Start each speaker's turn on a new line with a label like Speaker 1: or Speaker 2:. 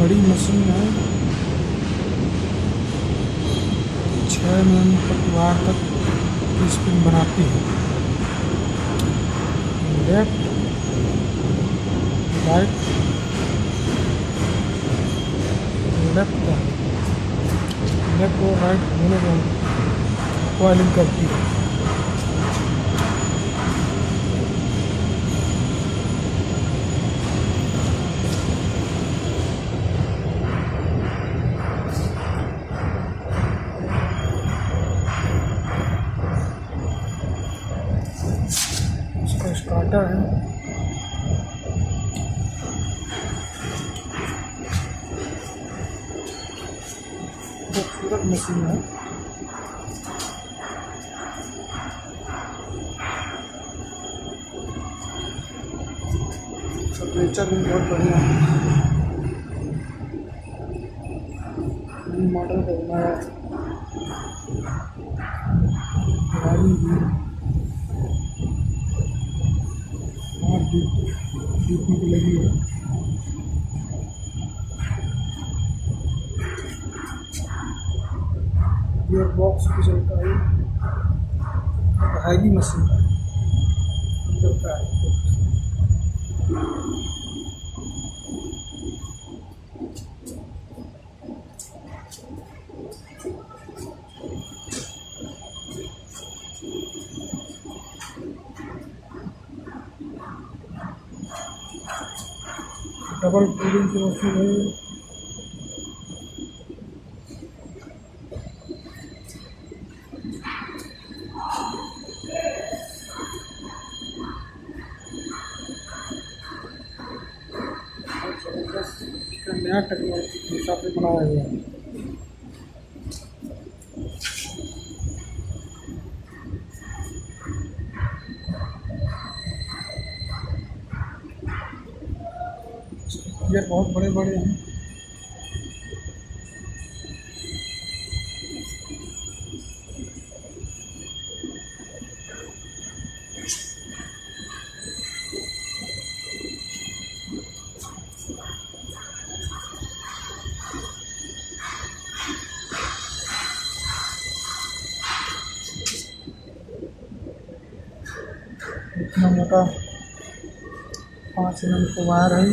Speaker 1: बड़ी मशीन है, 6 mm तक वायर तक स्पिन बनाती है। लेफ्ट राइट, लेफ्ट और राइट दोनों को कॉइलिंग करती है। इसका स्टार्टर है, खूबसूरत मशीन है। टेम्परेचर भी बहुत बढ़िया है। मॉडल का बनाया गाड़ी भी डीपी की लगी है। गियर बॉक्स भी चलता है, हैवी मशीन है, चलता है। डबल कूलिंग की मशीन है। इसका नया टेक्नोलॉजी के हिसाब से बनाया गया है। ये बहुत बड़े बड़े हैं। इतना मोटा 5 mm का वायर है।